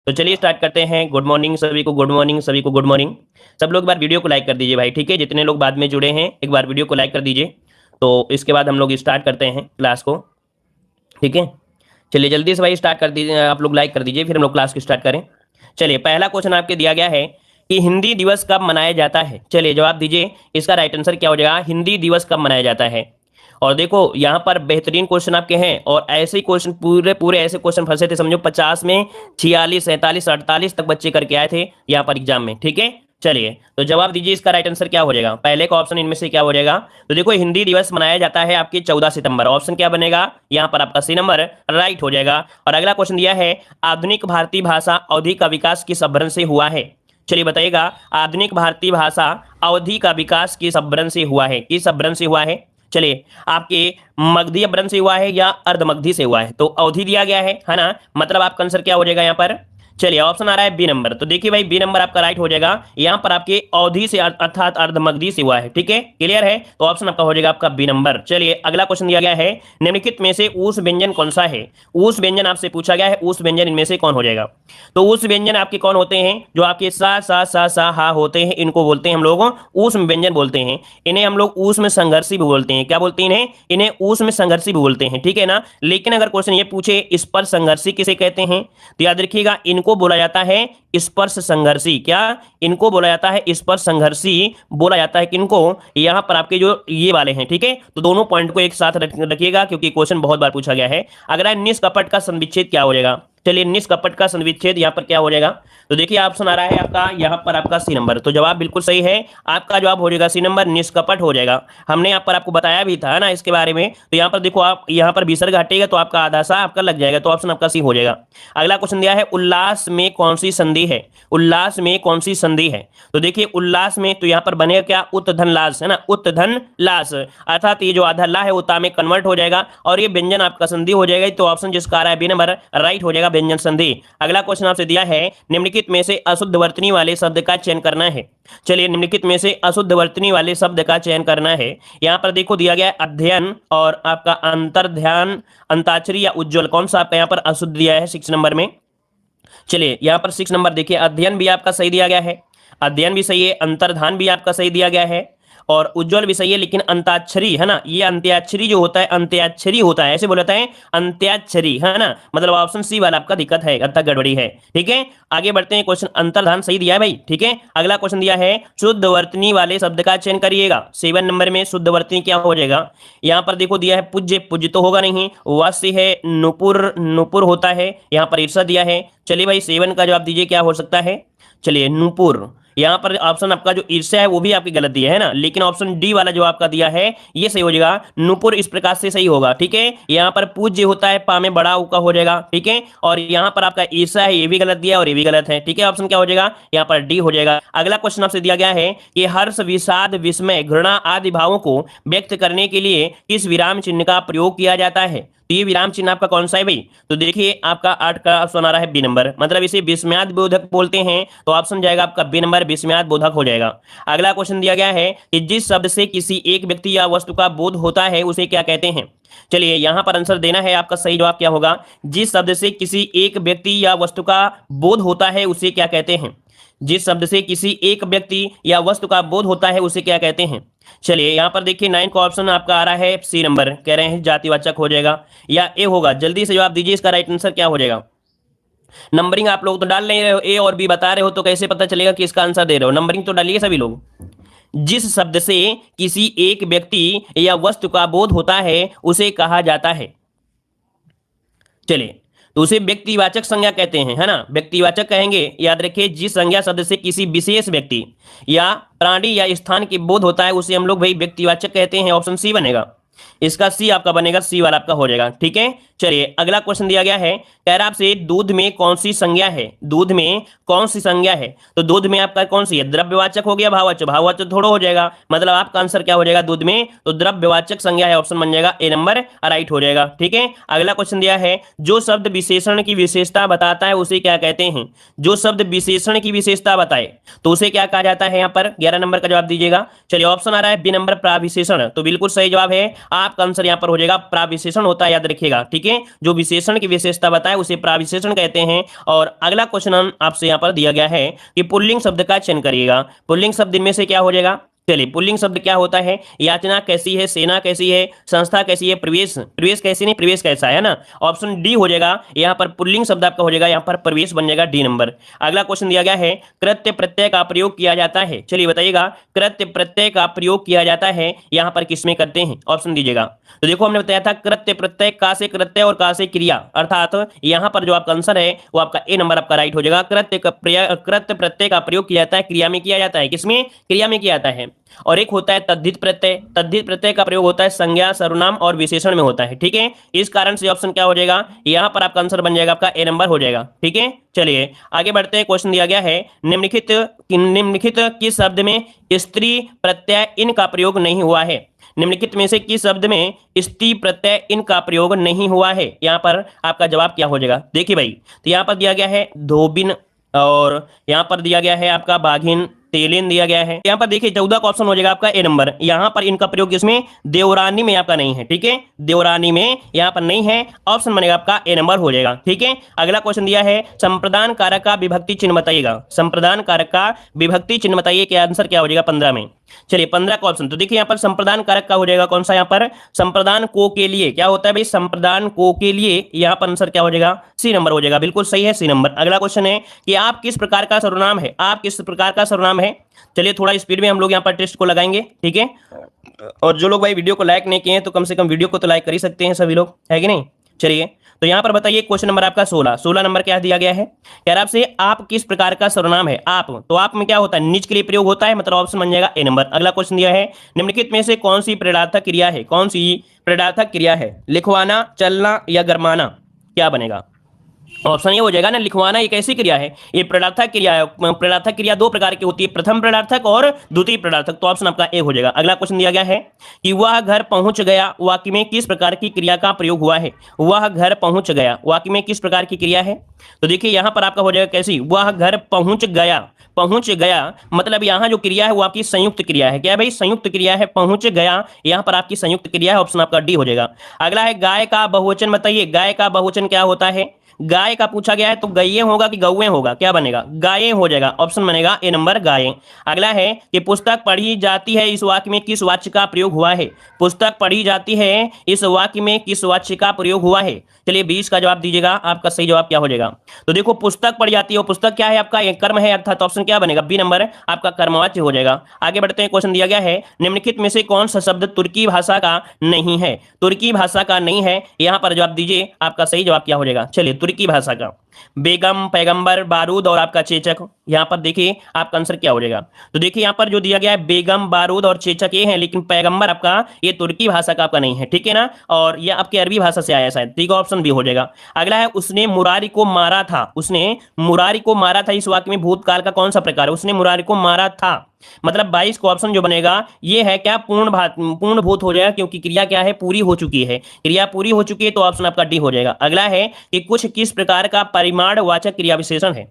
तो चलिए स्टार्ट करते हैं। गुड मॉर्निंग सभी को, गुड मॉर्निंग सभी को, गुड मॉर्निंग। सब लोग एक बार वीडियो को लाइक कर दीजिए भाई, ठीक है। जितने लोग बाद में जुड़े हैं एक बार वीडियो को लाइक कर दीजिए। तो इसके बाद हम लोग स्टार्ट करते हैं क्लास को, ठीक है। चलिए जल्दी से भाई स्टार्ट कर दीजिए, आप लोग लाइक कर दीजिए, फिर हम लोग क्लास को स्टार्ट करें। चलिए पहला क्वेश्चन आपके दिया गया है कि हिंदी दिवस कब मनाया जाता है। चलिए जवाब दीजिए, इसका राइट आंसर क्या हो जाएगा, हिंदी दिवस कब मनाया जाता है। और देखो यहाँ पर बेहतरीन क्वेश्चन आपके हैं, और ऐसे ही क्वेश्चन पूरे पूरे ऐसे क्वेश्चन फंसे थे, समझो 50 में 46 47 48 तक बच्चे करके आए थे यहाँ पर एग्जाम में, ठीक है। चलिए तो जवाब दीजिए, इसका राइट आंसर क्या हो जाएगा। पहले का ऑप्शन इनमें से क्या हो जाएगा। तो देखो हिंदी दिवस मनाया जाता है आपके 14 सितंबर, ऑप्शन क्या बनेगा यहाँ पर आपका सी नंबर राइट हो जाएगा। और अगला क्वेश्चन दिया है, आधुनिक भारतीय भाषा अवधि का विकास किस अभ्यारण से हुआ है। चलिए बताइएगा, आधुनिक भारतीय भाषा अवधि का विकास किस अभ्यारण से हुआ है, किस अभ्यारण से हुआ है। चलिए आपके मगधी अभ्यारण से हुआ है या अर्धमगधी से हुआ है। तो अवधि दिया गया है ना, मतलब आपका आंसर क्या हो जाएगा यहाँ पर। चलिए ऑप्शन आ रहा है बी नंबर, तो देखिए भाई बी नंबर आपका राइट हो जाएगा। यहाँ पर आपके अवधि से अर्थात अर्धमगधी से हुआ है, ठीक है, क्लियर है। तो ऑप्शन आपका हो जाएगा आपका बी नंबर। चलिए अगला क्वेश्चन दिया गया है, निम्नलिखित में से ऊस व्यंजन कौन सा है। ऊस व्यंजन आपसे पूछा गया है, ऊस व्यंजन इनमें से कौन हो जाएगा। तो ऊस व्यंजन आपके कौन होते हैं, जो आपके सा हा होते हैं, इनको बोलते हैं हम लोग ऊस व्यंजन बोलते हैं। इन्हें हम लोग ऊस में संघर्षी भी बोलते हैं। क्या बोलते हैं इन्हें ऊस में संघर्षी भी बोलते हैं, ठीक है ना। लेकिन अगर क्वेश्चन ये पूछे स्पर्श संघर्षी किसे कहते हैं, तो याद रखिएगा इनको बोला जाता है स्पर्श संघर्षी। क्या इनको बोला जाता है, स्पर्श संघर्षी बोला जाता है किनको, यहां पर आपके जो ये वाले हैं, ठीक है। तो दोनों पॉइंट को एक साथ रखिएगा क्योंकि क्वेश्चन बहुत बार पूछा गया है। अगला निष्कपट का संविच्छेद क्या हो जाएगा। चलिए निष्कपट का संविच्छेद यहाँ पर क्या हो जाएगा। तो देखिए ऑप्शन आ रहा है आपका यहाँ पर आपका सी नंबर, तो जवाब बिल्कुल सही है, आपका जवाब हो जाएगा सी नंबर, निष्कपट हो जाएगा। हमने यहाँ पर आपको बताया भी था ना इसके बारे में। तो यहाँ पर देखो, आप यहाँ पर विसर्ग हटेगा तो आपका आधा सा आपका लग जाएगा, तो ऑप्शन आपका सी हो जाएगा। अगला क्वेश्चन दिया है, उल्लास में कौन सी संधि है। उल्लास में कौन सी संधि है। तो देखिए उल्लास में तो यहाँ पर बनेगा क्या, उत्धन लास है ना, उत्धन लास, अर्थात ये जो आधा ला है वो ता में कन्वर्ट हो जाएगा और ये व्यंजन आपका संधि हो जाएगा। तो ऑप्शन जिसका आ रहा है बी नंबर राइट हो जाएगा, व्यंजन संधि। अगला क्वेश्चन आपसे दिया है, निम्नलिखित में से अशुद्ध वर्तनी वाले शब्द का चयन करना है। चलिए निम्नलिखित में से अशुद्ध वर्तनी वाले शब्द का चयन करना है। यहां पर देखो दिया गया है अध्ययन और आपका अंतर्ध्यान, अंताक्षरी या उज्ज्वल, कौन सा आपका यहां पर अशुद्ध दिया है 6 नंबर में। चलिए यहां पर 6 नंबर देखिए, अध्ययन भी आपका सही दिया गया है, अध्ययन भी सही है, अंतर्धान भी आपका सही दिया गया है और उज्ज्वल भी सही है। लेकिन अंत्याक्षरी है ना, ये अंत्याक्षरी जो होता है, अंत्याक्षरी होता है, ऐसे बोला जाता है अंत्याक्षरी है ना, मतलब ऑप्शन सी वाला आपका दिक्कत है, अर्थात गड़बड़ी है, ठीक है। आगे बढ़ते हैं, क्वेश्चन अंतर्धान सही दिया है भाई, ठीक है। अगला क्वेश्चन दिया है, शुद्ध वर्तनी वाले शब्द का चयन करिएगा। 7 नंबर में शुद्ध वर्तनी क्या हो जाएगा। यहाँ पर देखो दिया है पूज्य, पूज्य तो होगा नहीं, वास्य है, नुपुर, नुपुर होता है, यहाँ पर ईर्षा दिया है। चलिए भाई 7 का जवाब दीजिए क्या हो सकता है। चलिए नुपुर, यहाँ पर ऑप्शन आपका जो ईर्ष्या है वो भी आपकी गलत दिया है ना, लेकिन ऑप्शन डी वाला जो आपका दिया है ये सही हो जाएगा, नुपुर इस प्रकार से सही होगा, ठीक है। यहाँ पर पूज्य होता है, पा में बड़ा उका हो जाएगा, ठीक है। और यहाँ पर आपका ईर्ष्या है, ये भी गलत दिया और ये भी गलत है, ठीक है। ऑप्शन क्या हो जाएगा, यहाँ पर डी हो जाएगा। अगला क्वेश्चन आपसे दिया गया है कि हर्ष, विषाद, विस्मय, घृणा आदि भावों को व्यक्त करने के लिए किस विराम चिन्ह का प्रयोग किया जाता है। तो ये विराम चिन्ह आपका कौन सा है भाई। तो देखिए आपका 8 का ऑप्शन आ रहा है बी नंबर, मतलब इसे विस्मयाद बोधक बोलते हैं, तो ऑप्शन जाएगा आपका बी नंबर, विस्मयाद बोधक हो जाएगा। अगला क्वेश्चन दिया गया है कि जिस शब्द से किसी एक व्यक्ति या वस्तु का बोध होता है उसे क्या कहते हैं। चलिए यहां पर आंसर देना है, आपका सही जवाब क्या होगा, जिस शब्द से किसी एक व्यक्ति या वस्तु का बोध होता है उसे क्या कहते हैं। जिस शब्द से किसी एक व्यक्ति या वस्तु का बोध होता है उसे क्या कहते हैं। चलिए यहां पर देखिए 9 का ऑप्शन आपका आ रहा है सी नंबर, कह रहे हैं जातिवाचक हो जाएगा या ए होगा। जल्दी से जवाब दीजिए, इसका राइट आंसर क्या हो जाएगा। नंबरिंग आप लोग तो डाल नहीं रहे हो, ए और बी बता रहे हो, तो कैसे पता चलेगा कि इसका आंसर दे रहे हो। नंबरिंग तो डालिए सभी लोग। जिस शब्द से किसी एक व्यक्ति या वस्तु का बोध होता है उसे कहा जाता है। चलिए तो उसे व्यक्तिवाचक संज्ञा कहते हैं, है ना, व्यक्तिवाचक कहेंगे। याद रखिए जिस संज्ञा शब्द से किसी विशेष व्यक्ति या प्राणी या स्थान के बोध होता है उसे हम लोग भाई व्यक्तिवाचक कहते हैं, ऑप्शन सी बनेगा। इसका सी आपका बनेगा, सी वाला आपका हो जाएगा, ठीक है। चलिए अगला क्वेश्चन दिया गया है, कह रहा आपसे दूध में कौन सी संज्ञा है, दूध में कौन सी संज्ञा है। तो दूध में आपका कौन सी है, द्रव्यवाचक हो गया, भाववाचक, भाववाचक थोड़ा हो जाएगा, मतलब आपका आंसर क्या हो जाएगा दूध में, तो द्रव्यवाचक संज्ञा है, ऑप्शन बन जाएगा ए नंबर राइट हो जाएगा, ठीक है। अगला क्वेश्चन दिया है, जो शब्द विशेषण की विशेषता बताता है उसे क्या कहते हैं। जो शब्द विशेषण की विशेषता बताए तो उसे क्या कहा जाता है। यहाँ पर 11 नंबर का जवाब दीजिएगा। चलिए ऑप्शन आ रहा है बी नंबर, प्राविशेषण, तो बिल्कुल सही जवाब है आपका आंसर यहाँ पर हो जाएगा प्राविशेषण होता है, याद रखिएगा, ठीक है। जो विशेषण की विशेषता बताए उसे प्राविशेषण कहते हैं। और अगला क्वेश्चन आपसे यहाँ पर दिया गया है कि पुल्लिंग शब्द का चयन करिएगा। पुल्लिंग शब्द इनमें से क्या हो जाएगा? चलिए, पुल्लिंग शब्द क्या होता है? याचना कैसी है, सेना कैसी है, संस्था कैसी है, प्रवेश, प्रवेश कैसी नहीं, प्रवेश कैसा है ना। ऑप्शन डी हो जाएगा यहाँ पर, पुल्लिंग शब्द आपका हो जाएगा यहाँ पर प्रवेश बन जाएगा, डी नंबर। अगला क्वेश्चन दिया गया है कृत्य प्रत्यय का प्रयोग किया जाता है। चलिए बताइएगा, कृत्य प्रत्यय का प्रयोग किया जाता है यहाँ पर किसमें करते हैं? ऑप्शन दीजिएगा। तो देखो हमने बताया था कृत्य प्रत्यय, का से कृत्य और का से क्रिया, अर्थात यहाँ पर जो आपका आंसर है वो आपका ए नंबर आपका राइट हो जाएगा। कृत्य प्रत्यय का प्रयोग किया जाता है, क्रिया में किया जाता है, किसमें? क्रिया में किया जाता है। और एक होता है तद्धित प्रत्यय। तद्धित प्रत्यय का प्रयोग होता है संज्ञा, सर्वनाम और विशेषण में होता है, ठीक है। इस कारण से ऑप्शन क्या हो जाएगा यहाँ पर? आपका आंसर बन जाएगा आपका ए नंबर हो जाएगा, ठीक है। चलिए आगे बढ़ते हैं। क्वेश्चन दिया गया है निम्नलिखित किस शब्द में स्त्री प्रत्यय इन का प्रयोग नहीं हुआ है? निम्नलिखित में से किस शब्द में स्त्री प्रत्यय इन का प्रयोग नहीं हुआ है? यहाँ पर आपका जवाब क्या हो जाएगा? देखिए भाई, तो यहाँ पर दिया गया है धोबिन, और यहाँ पर दिया गया है आपका बाघिन, तेलिन दिया गया है। यहाँ पर देखिए 14 का ऑप्शन हो जाएगा आपका ए नंबर। यहाँ पर इनका प्रयोग किसमें? देवरानी में आपका नहीं है, ठीक है। देवरानी में यहाँ पर नहीं है, ऑप्शन बनेगा आपका ए नंबर हो जाएगा, ठीक है। अगला क्वेश्चन दिया है संप्रदान कारक का विभक्ति चिन्ह बताइएगा। संप्रदान कारक का विभक्ति चिन्ह बताइए, क्या आंसर क्या हो जाएगा 15 में? चलिए 15 का ऑप्शन, तो देखिए यहाँ पर संप्रदान कारक का हो जाएगा कौन सा? यहाँ पर संप्रदान को के लिए क्या होता है भाई? संप्रदान को के लिए, यहाँ पर आंसर क्या हो जाएगा? सी नंबर हो जाएगा, बिल्कुल सही है, सी नंबर। अगला क्वेश्चन है कि आप किस प्रकार का सर्वनाम है? आप किस प्रकार का सर्वनाम है? चलिए थोड़ा स्पीड में हम लोग यहाँ पर टेस्ट को लगाएंगे, ठीक है। और जो लोग भाई वीडियो को लाइक नहीं किए हैं तो कम से कम वीडियो को तो लाइक कर ही सकते हैं सभी लोग, है कि नहीं। चलिए तो यहाँ पर बताइए क्वेश्चन नंबर आपका 16 नंबर क्या दिया गया है? कह रहा आपसे आप किस प्रकार का सर्वनाम है? आप, तो आप में क्या होता है? निज के लिए प्रयोग होता है, मतलब ऑप्शन बन जाएगा ए नंबर। अगला क्वेश्चन दिया है निम्नलिखित में से कौन सी प्रेरणार्थक क्रिया है? कौन सी प्रेरणार्थक क्रिया है? लिखवाना, चलना या गरमाना, क्या बनेगा? ऑप्शन ये हो जाएगा ना, लिखवाना एक ऐसी क्रिया है, ये प्रेरणार्थक क्रिया है। प्रेरणार्थक क्रिया दो प्रकार की होती है, प्रथम प्रेरणार्थक और द्वितीय प्रेरणार्थक, तो ऑप्शन आपका ए हो जाएगा। अगला क्वेश्चन दिया गया है कि वह घर पहुंच गया वाक्य में किस प्रकार की क्रिया का प्रयोग हुआ है? वह घर पहुंच गया वाक्य में किस प्रकार की क्रिया है? तो देखिए यहां पर आपका हो जाएगा कैसी? वह घर पहुंच गया, पहुंच गया मतलब यहां जो क्रिया है वो आपकी संयुक्त क्रिया है। क्या है भाई? संयुक्त क्रिया है, पहुंच गया यहां पर आपकी संयुक्त क्रिया है, ऑप्शन आपका डी हो जाएगा। अगला है गाय का बहुवचन बताइए। गाय का बहुवचन क्या होता है? गाय का पूछा गया है तो गैये होगा कि गौएं होगा, क्या बनेगा? गायें हो जाएगा, ऑप्शन बनेगा ए नंबर गायें। अगला है कि पुस्तक पढ़ी जाती है इस वाक्य में किस वाच्य का प्रयोग हुआ है? पुस्तक पढ़ी जाती है इस वाक्य में किस वाच्य का प्रयोग हुआ है? चलिए 20 का जवाब दीजिएगा, आपका सही जवाब क्या हो जाएगा? तो देखो पुस्तक पढ़ी जाती है, पुस्तक क्या है आपका? एक कर्म है, अर्थात ऑप्शन क्या बनेगा? बी नंबर आपका कर्मवाच्य हो जाएगा। आगे बढ़ते हैं, क्वेश्चन दिया गया है निम्नलिखित में से कौन सा शब्द तुर्की भाषा का नहीं है? तुर्की भाषा का नहीं है, यहां पर जवाब दीजिए, आपका सही जवाब क्या हो जाएगा? चलिए तुर्की भाषा का बेगम, पैगंबर, बारूद और आपका चेचक, यहां पर देखिए आपका आंसर क्या हो जाएगा? तो देखिए यहां पर जो दिया गया है बेगम, बारूद और चेचक ये है, लेकिन पैगंबर आपका ये तुर्की भाषा का आपका नहीं है, ठीक है ना। और ये आपके अरबी भाषा से आया है शायद, ठीक है, ऑप्शन बी हो जाएगा। अगला है उसने मुरारी को मारा था। उसने मुरारी को मारा था, इस वाक्य में भूतकाल का कौन सा प्रकार है? उसने मुरारी को मारा था, मतलब 22 को ऑप्शन जो बनेगा ये है क्या? पूर्ण भूत हो जाएगा, क्योंकि क्रिया क्या है? पूरी हो चुकी है, क्रिया पूरी हो चुकी है, तो ऑप्शन आपका डी हो जाएगा। अगला है कि कुछ किस प्रकार का परिमाणवाचक क्रिया विशेषण है?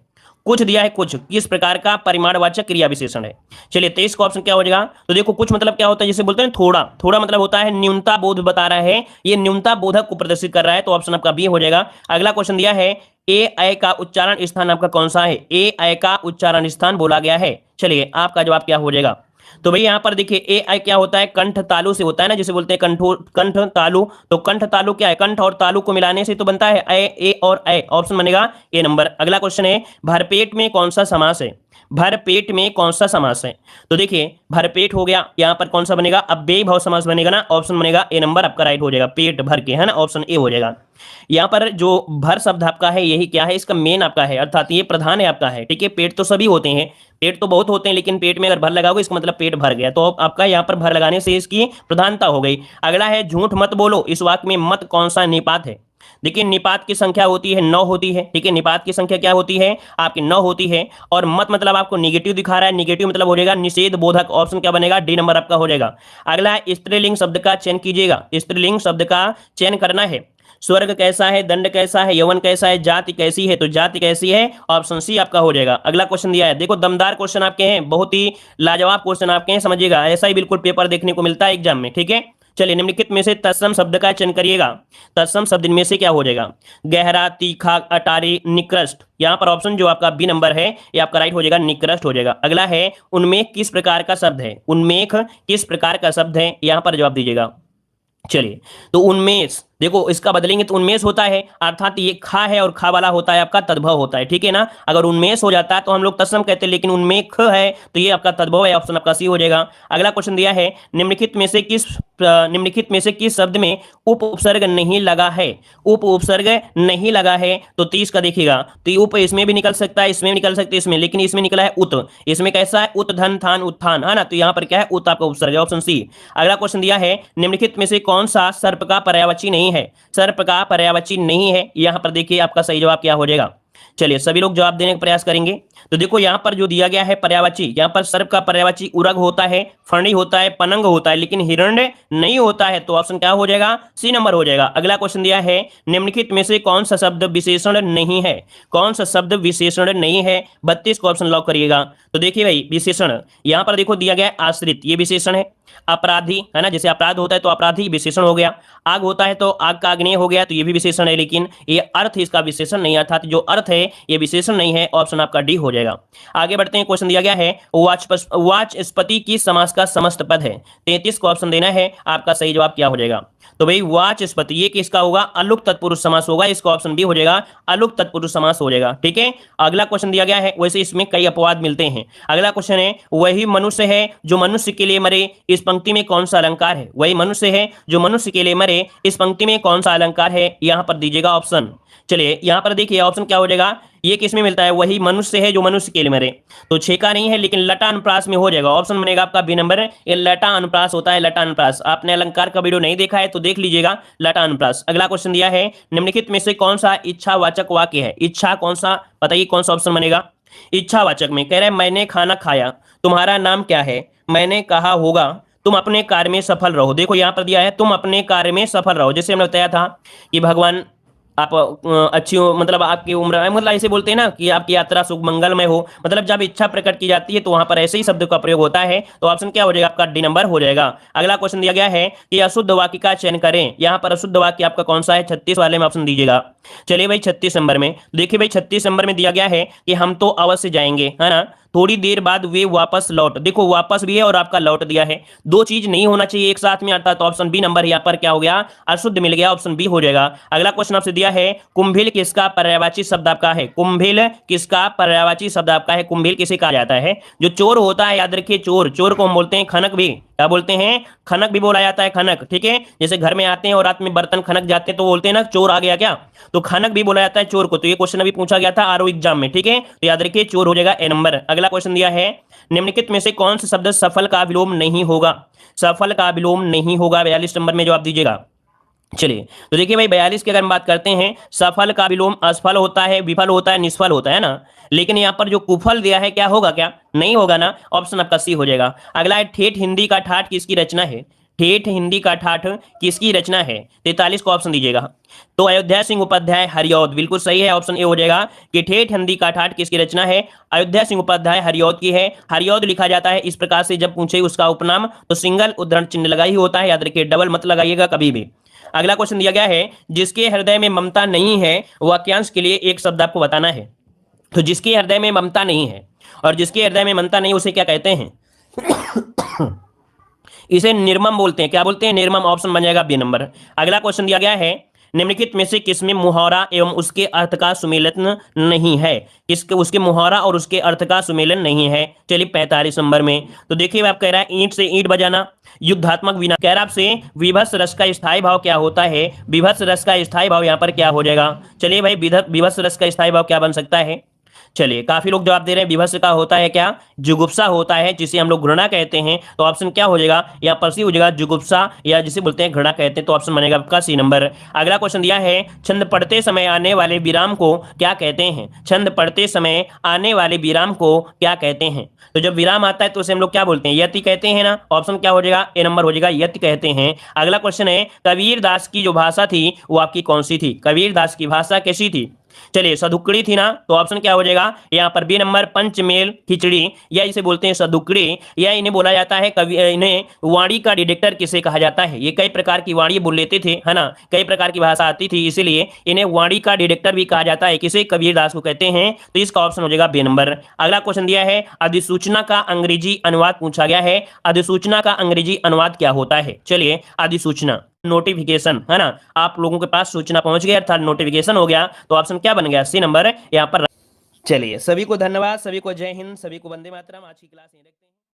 कुछ दिया है, कुछ किस प्रकार का परिमाणवाचक क्रिया विशेषण है? चलिए 23 का ऑप्शन क्या हो जाएगा? तो देखो कुछ मतलब क्या होता है, जिसे बोलते हैं थोड़ा, थोड़ा मतलब होता है न्यूनता बोध बता रहा है, ये न्यूनता बोधक को प्रदर्शित कर रहा है, तो ऑप्शन आपका बी हो जाएगा। अगला क्वेश्चन दिया है ए ऐ का उच्चारण स्थान आपका कौन सा है? ए ऐ का उच्चारण स्थान बोला गया है, चलिए आपका जवाब क्या हो जाएगा? तो भाई यहां पर देखिए ए आई क्या होता है? कंठ तालु से होता है ना, जिसे बोलते हैं कंठ तालु। तो कंठ तालु क्या है? कंठ और तालु को मिलाने से तो बनता है ए और ऐ, ऑप्शन बनेगा ए नंबर। अगला क्वेश्चन है भरपेट में कौन सा समास है? भरपेट में कौन सा समास है? तो देखिए भरपेट हो गया, यहां पर कौन सा बनेगा? अव्ययी भाव समास बनेगा ना, ऑप्शन बनेगा ए नंबर आपका राइट हो जाएगा। पेट भर के, है ना, ऑप्शन ए हो जाएगा। यहाँ पर जो भर शब्द आपका है यही क्या है? इसका मेन आपका है, अर्थात ये प्रधान है आपका है, ठीक है। पेट तो सभी होते हैं, पेट तो बहुत होते हैं, लेकिन पेट में अगर भर लगाओगे इसका मतलब पेट भर गया, तो आपका यहाँ पर भर लगाने से इसकी प्रधानता हो गई। अगला है झूठ मत बोलो, इस वाक्य में मत कौन सा निपात है? देखिए निपात की संख्या होती है 9 होती है, ठीक है। निपात की संख्या क्या होती है? आपकी 9 होती है। और मत मतलब आपको निगेटिव दिखा रहा है, निगेटिव मतलब हो जाएगा निषेध बोधक, ऑप्शन क्या बनेगा? डी नंबर आपका हो जाएगा। अगला है स्त्रीलिंग शब्द का चयन कीजिएगा। स्त्रीलिंग शब्द का चयन करना है। स्वर्ग कैसा है? दंड कैसा है? यवन कैसा है? जाति कैसी है? तो जाति कैसी है, ऑप्शन सी आपका हो जाएगा। अगला क्वेश्चन दिया है, देखो दमदार क्वेश्चन आपके हैं, बहुत ही लाजवाब क्वेश्चन आपके हैं, समझिएगा, ऐसा ही बिल्कुल पेपर देखने को मिलता है एग्जाम में, ठीक है। चलिए निम्नलिखित में से तत्सम शब्द का चयन करिएगा। तत्सम शब्द में से क्या हो जाएगा? गहरा, तीखा, अटारी, निकृष्ट। यहाँ पर ऑप्शन जो आपका बी नंबर है ये आपका राइट हो जाएगा, निकृष्ट हो जाएगा। अगला है उन्मेख किस प्रकार का शब्द है? उन्मेख किस प्रकार का शब्द है? यहाँ पर जवाब दीजिएगा। चलिए तो उन्मेष, देखो इसका बदलेंगे तो उन्मेष होता है, अर्थात ये खा है और खा वाला होता है आपका तद्भव होता है, ठीक है ना। अगर उन्मेष हो जाता है तो हम लोग तत्सम कहते हैं, लेकिन उन्मेख है तो ये आपका तद्भव है, ऑप्शन आपका सी हो जाएगा। अगला क्वेश्चन दिया है निम्नलिखित में से किस शब्द में उप उपसर्ग नहीं लगा है? उप उपसर्ग नहीं लगा है तो 30 का देखिएगा, तो ये उप इसमें भी निकल सकता है, इसमें भी निकल सकता है, इसमें, लेकिन इसमें निकला है उत। इसमें कैसा है? उत, धन, थान, उत्थान, है ना, तो यहाँ पर क्या है? उत आपका उपसर्ग है, ऑप्शन सी। अगला क्वेश्चन दिया है निम्नलिखित में से कौन सा सर्प का पर्यायवाची नहीं है? सर्प का पर्यायवाची नहीं है, यहां पर देखिए आपका सही जवाब क्या हो जाएगा। चलिए सभी लोग जवाब देने का प्रयास करेंगे। तो देखो यहां पर जो दिया गया है पर्यायवाची, यहां पर सर्प का पर्यायवाची उरग होता है, फणी होता है, पनंग होता है, लेकिन हिरण्य नहीं होता है, तो ऑप्शन क्या हो जाएगा? सी नंबर हो जाएगा। अगला क्वेश्चन दिया है निम्नलिखित में से कौन सा शब्द विशेषण नहीं है? कौन सा शब्द विशेषण नहीं है? 32 को ऑप्शन लॉक करिएगा। तो देखिए भाई विशेषण, यहां पर देखो दिया गया है आश्रित, ये विशेषण है। अपराधी, है ना, जैसे अपराध होता है तो अपराधी विशेषण हो गया। आग होता है तो आग का आग्नेय हो गया, तो ये भी विशेषण है, लेकिन ये अर्थ इसका विशेषण नहीं, अर्थात जो अर्थ है ये विशेषण नहीं है, ऑप्शन आपका डी हो जाएगा। आगे बढ़ते हैं, क्वेश्चन दिया गया है वाचस्पति की समास का समस्त पद है, 33 को ऑप्शन देना है, आपका सही जवाब क्या हो जाएगा? तो भाई वाचस्पति ये किसका होगा? अलुक तत्पुरुष समास होगा, इसका ऑप्शन बी हो जाएगा, अलुक तत्पुरुष समास हो जाएगा, ठीक है। अगला क्वेश्चन दिया गया है, वैसे इसमें कई अपवाद मिलते हैं। अगला क्वेश्चन है वही मनुष्य है जो मनुष्य के लिए मरे, इस पंक्ति में कौन सा अलंकार है? वही मनुष्य है जो मनुष्य के लिए मरे, इस पंक्ति में कौन सा अलंकार है? यहां पर दीजिएगा ऑप्शन। चलिए यहां पर देखिए ऑप्शन क्या हो जाएगा, ये किसमें मिलता है? वही मनुष्य है जो मनुष्य के लिए मरे, तो छह का नहीं है, लेकिन लटा अनुप्रास में हो जाएगा, ऑप्शन बनेगा आपका बी नंबर। ये लटा अनुप्रास होता है, लटा अनुप्रास। आपने अलंकार का वीडियो नहीं देखा है तो देख लीजिएगा, लटा अनुप्रास। अगला क्वेश्चन दिया है निम्नलिखित में से कौन सा इच्छावाचक वाक्य है? इच्छा कौन सा, बताइए कौन सा ऑप्शन बनेगा? इच्छावाचक में कह रहे हैं मैंने खाना खाया, तुम्हारा नाम क्या है? मैंने कहा होगा तुम अपने कार्य में सफल रहो। देखो यहां पर दिया है तुम अपने कार्य में सफल रहो, जैसे हमने बताया था कि भगवान आप अच्छी हो, मतलब आपकी उम्र, मतलब ऐसे बोलते हैं ना कि आपकी यात्रा सुख मंगलमय हो, मतलब जब इच्छा प्रकट की जाती है तो वहां पर ऐसे ही शब्द का प्रयोग होता है, तो ऑप्शन क्या हो जाएगा? आपका डी नंबर हो जाएगा। अगला क्वेश्चन दिया गया है कि अशुद्ध वाक्य का चयन करें, यहाँ पर अशुद्ध वाक्य आपका कौन सा है? 36 वाले में ऑप्शन दीजिएगा। चलिए भाई 36 नंबर में देखिए भाई 36 नंबर में दिया गया है कि हम तो अवश्य जाएंगे, है ना, थोड़ी देर बाद वे वापस लौट। देखो वापस भी है और आपका लौट दिया है, दो चीज नहीं होना चाहिए एक साथ में आता, तो ऑप्शन बी नंबर यहाँ पर क्या हो गया? अशुद्ध मिल गया, ऑप्शन बी हो जाएगा। अगला क्वेश्चन आपसे दिया है कुंभिल किसका पर्यायवाची शब्द आपका है? कुंभिल किसका पर्यायवाची शब्द आपका है? कुंभिल किसे कहा जाता है? जो चोर होता है, याद रखिए चोर, चोर को हम बोलते हैं खनक भी, क्या बोलते हैं? खनक भी बोला जाता है, खनक, ठीक है। जैसे घर में आते हैं और रात में बर्तन खनक जाते हैं तो बोलते हैं ना चोर आ गया क्या, तो खनक भी बोला जाता है चोर को। तो ये क्वेश्चन अभी पूछा गया था आरओ एग्जाम में, ठीक है, तो याद रखिए चोर हो जाएगा ए नंबर। अगला क्वेश्चन दिया है निम्नलिखित में से कौन सा शब्द सफल का विलोम नहीं होगा? सफल का विलोम नहीं होगा, 42 नंबर में जवाब दीजिएगा। चलिए तो देखिए भाई 42 की अगर हम बात करते हैं, सफल का विलोम असफल होता है, विफल होता है, निष्फल होता है ना, लेकिन यहाँ पर जो कुफल दिया है क्या होगा? क्या नहीं होगा ना, ऑप्शन आपका सी हो जाएगा। अगला है ठेठ हिंदी का ठाठ किसकी रचना है? ठेठ हिंदी का ठाठ किसकी रचना है? 43 को ऑप्शन दीजिएगा। तो अयोध्या सिंह उपाध्याय हरिऔध, बिल्कुल सही है, ऑप्शन ए हो जाएगा कि ठेठ हिंदी का ठाठ किसकी रचना है? अयोध्या सिंह उपाध्याय हरिऔध की है। हरिऔध लिखा जाता है इस प्रकार से, जब पूछे उसका उपनाम तो सिंगल उद्धरण चिन्ह लगा ही होता है, याद रखिए, डबल मत लगाइएगा कभी भी। अगला क्वेश्चन दिया गया है जिसके हृदय में ममता नहीं है, वाक्यांश के लिए एक शब्द आपको बताना है। तो जिसके हृदय में ममता नहीं है, और जिसके हृदय में ममता नहीं उसे क्या कहते हैं? इसे निर्मम बोलते हैं, क्या बोलते हैं? निर्मम, ऑप्शन बन जाएगा बी नंबर। अगला क्वेश्चन दिया गया है निम्नलिखित में से किसमें मुहावरा एवं उसके अर्थ का सुमेलन नहीं है? किसके, उसके मुहावरा और उसके अर्थ का सुमेलन नहीं है। चलिए 45 नंबर में तो देखिए आप कह रहा है ईंट से ईंट बजाना, युद्धात्मक विना, कह रहा आपसे विभत्स रस का स्थायी भाव क्या होता है? विभत्स रस का स्थायी भाव यहाँ पर क्या हो जाएगा? चलिए भाई विभत्स रस का स्थायी भाव क्या बन सकता है? चलिए काफी लोग जवाब दे रहे हैं विभत्स का होता है क्या? जुगुप्सा होता है, जिसे हम लोग घृणा कहते हैं, तो ऑप्शन क्या हो जाएगा? यहाँ पर सी हो जाएगा, जुगुप्सा, या जिसे बोलते हैं घृणा कहते हैं, तो ऑप्शन बनेगा आपका सी नंबर। अगला क्वेश्चन दिया है छंद पढ़ते समय आने वाले विराम को क्या कहते हैं? छंद पढ़ते समय आने वाले विराम को क्या कहते हैं? तो जब विराम आता है तो उसे हम लोग क्या बोलते हैं? यति कहते हैं ना, ऑप्शन क्या हो जाएगा? ए नंबर हो जाएगा, यति कहते हैं। अगला क्वेश्चन है कबीर दास की जो भाषा थी वो आपकी कौन सी थी? कबीर दास की भाषा कैसी थी? चलिए सदुकड़ी थी ना, तो ऑप्शन क्या हो जाएगा यहाँ पर बी नंबर पंचमेल खिचड़ी, या इसे बोलते हैं सदुकड़ी, या इन्हें बोला जाता है कवि, इन्हें वाणी का डिटेक्टर किसे कहा जाता है। ये कई प्रकार की वाणी बोल लेते थे, है ना, कई प्रकार की भाषा आती थी, इसीलिए इन्हें वाणी का डिटेक्टर भी कहा जाता है। किसे? कबीरदास को कहते हैं। तो इसका ऑप्शन हो जाएगा बी नंबर। अगला क्वेश्चन दिया है अधिसूचना का अंग्रेजी अनुवाद पूछा गया है। अधिसूचना का अंग्रेजी अनुवाद क्या होता है? चलिए अधिसूचना नोटिफिकेशन, है ना, आप लोगों के पास सूचना पहुंच गई अर्थात नोटिफिकेशन हो गया। तो ऑप्शन क्या बन गया? सी नंबर यहाँ पर। चलिए सभी को धन्यवाद, सभी को जय हिंद, सभी को वंदे मातरम। आज की क्लास यहीं रखते हैं।